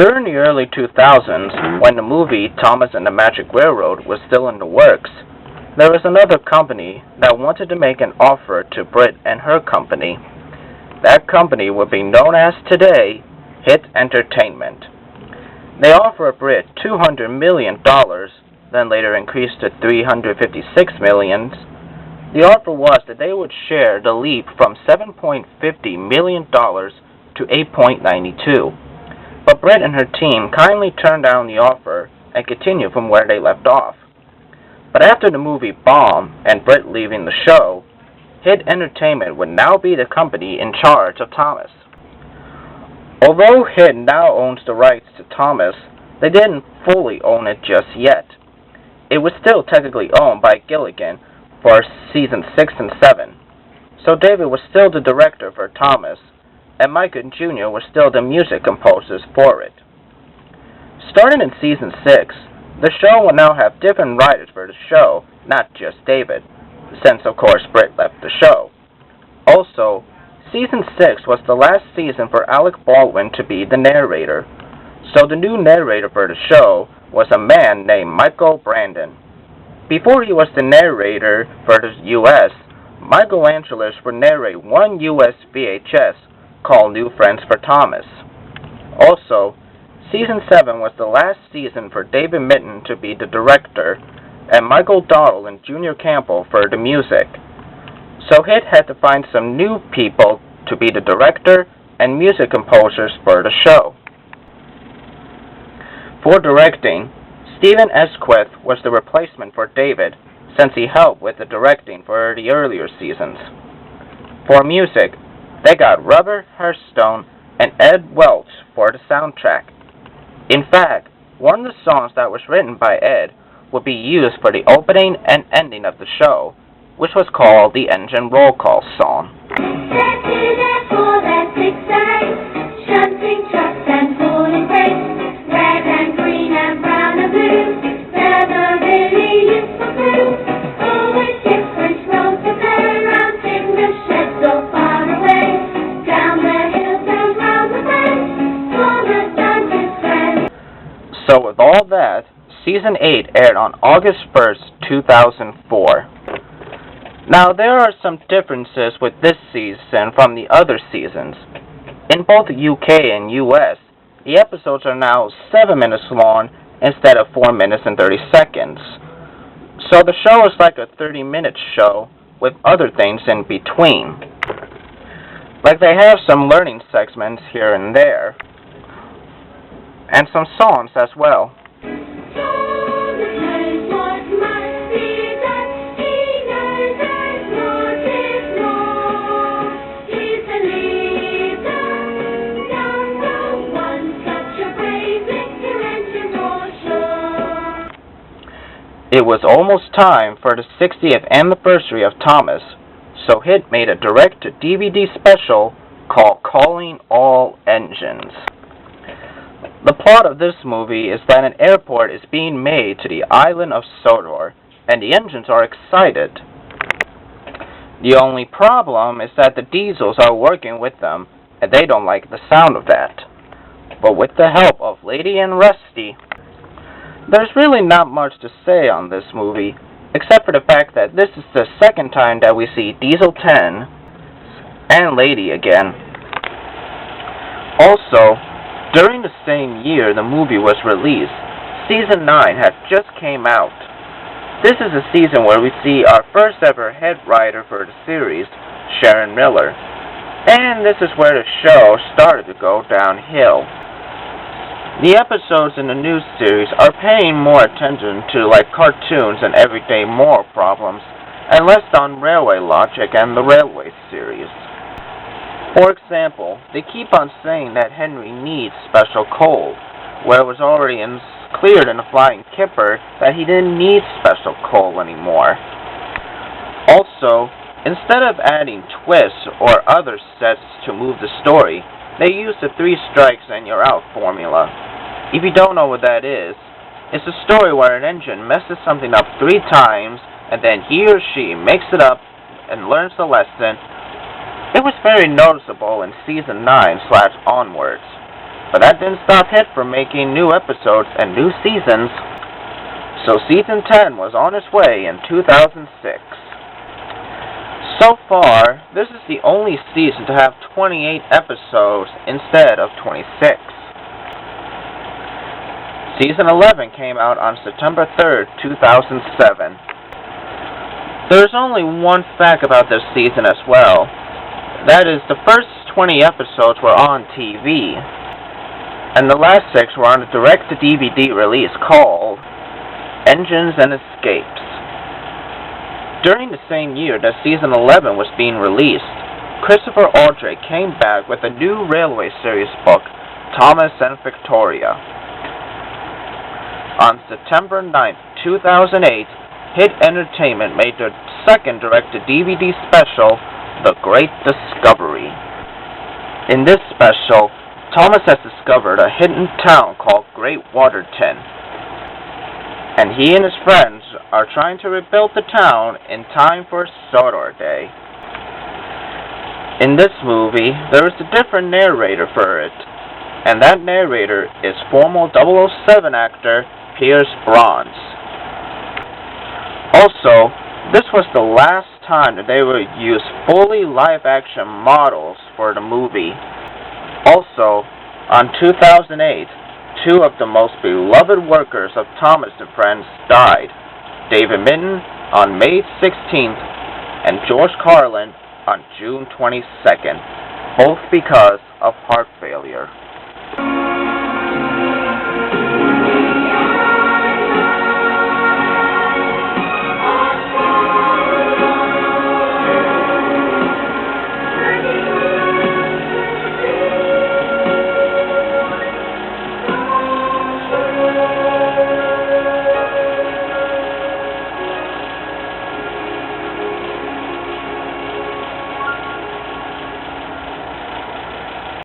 During the early 2000s, when the movie Thomas and the Magic Railroad was still in the works, there was another company that wanted to make an offer to Britt and her company. That company would be known as today Hit Entertainment. They offered Britt $200 million, then later increased to $356 million. The offer was that they would share the leap from $7.50 million to $8.92. But Britt and her team kindly turned down the offer and continued from where they left off. But after the movie bombed and Britt leaving the show, Hit Entertainment would now be the company in charge of Thomas. Although Hit now owns the rights to Thomas, they didn't fully own it just yet. It was still technically owned by Gilligan for season 6 and 7, so David was still the director for Thomas, and Mike and Jr. were still the music composers for it. Starting in season 6, the show will now have different writers for the show, not just David, since of course Britt left the show. Also, season 6 was the last season for Alec Baldwin to be the narrator, so the new narrator for the show was a man named Michael Brandon. Before he was the narrator for the U.S., Michael Angelis would narrate one U.S. VHS called New Friends for Thomas. Also, season 7 was the last season for David Mitton to be the director, and Michael Dowdle and Junior Campbell for the music. So Hit had to find some new people to be the director and music composers for the show. For directing, Stephen Esquith was the replacement for David, since he helped with the directing for the earlier seasons. For music, they got Robert Hurstone and Ed Welch for the soundtrack. In fact, one of the songs that was written by Ed would be used for the opening and ending of the show, which was called the Engine Roll Call song. So with all that, Season 8 aired on August 1st, 2004. Now there are some differences with this season from the other seasons. In both the UK and US, the episodes are now 7 minutes long instead of 4 minutes and 30 seconds. So the show is like a 30-minute show with other things in between. Like they have some learning segments here and there, and some songs as well. It was almost time for the 60th anniversary of Thomas, so Hit made a direct-to-DVD special called Calling All Engines. The plot of this movie is that an airport is being made to the island of Sodor, and the engines are excited. The only problem is that the diesels are working with them, and they don't like the sound of that. But with the help of Lady and Rusty, there's really not much to say on this movie, except for the fact that this is the second time that we see Diesel 10 and Lady again. Also, during the same year the movie was released, Season 9 had just came out. This is a season where we see our first ever head writer for the series, Sharon Miller. And this is where the show started to go downhill. The episodes in the new series are paying more attention to like cartoons and everyday moral problems, and less on railway logic and the railway series. For example, they keep on saying that Henry needs special coal, where it was already cleared in the Flying Kipper that he didn't need special coal anymore. Also, instead of adding twists or other sets to move the story, they use the 3 strikes and you're out formula. If you don't know what that is, it's a story where an engine messes something up 3 times and then he or she makes it up and learns the lesson. It was very noticeable in Season 9/onwards. but that didn't stop Hit from making new episodes and new seasons, so Season 10 was on its way in 2006. So far, this is the only season to have 28 episodes instead of 26. Season 11 came out on September 3rd, 2007. There's only one fact about this season as well. That is, the first 20 episodes were on TV, and the last 6 were on a direct-to-DVD release called Engines and Escapes. During the same year that Season 11 was being released, Christopher Aldrich came back with a new Railway series book, Thomas and Victoria. On September 9th, 2008, Hit Entertainment made their second direct-to-DVD special, The Great Discovery. In this special, Thomas has discovered a hidden town called Great Waterton, and he and his friends are trying to rebuild the town in time for Sodor Day. In this movie, there is a different narrator for it, and that narrator is former 007 actor Pierce Bronze. Also, this was the last time that they would use fully live-action models for the movie. Also, on 2008, 2 of the most beloved workers of Thomas and Friends died, David Mitton on May 16th and George Carlin on June 22nd, both because of heart failure.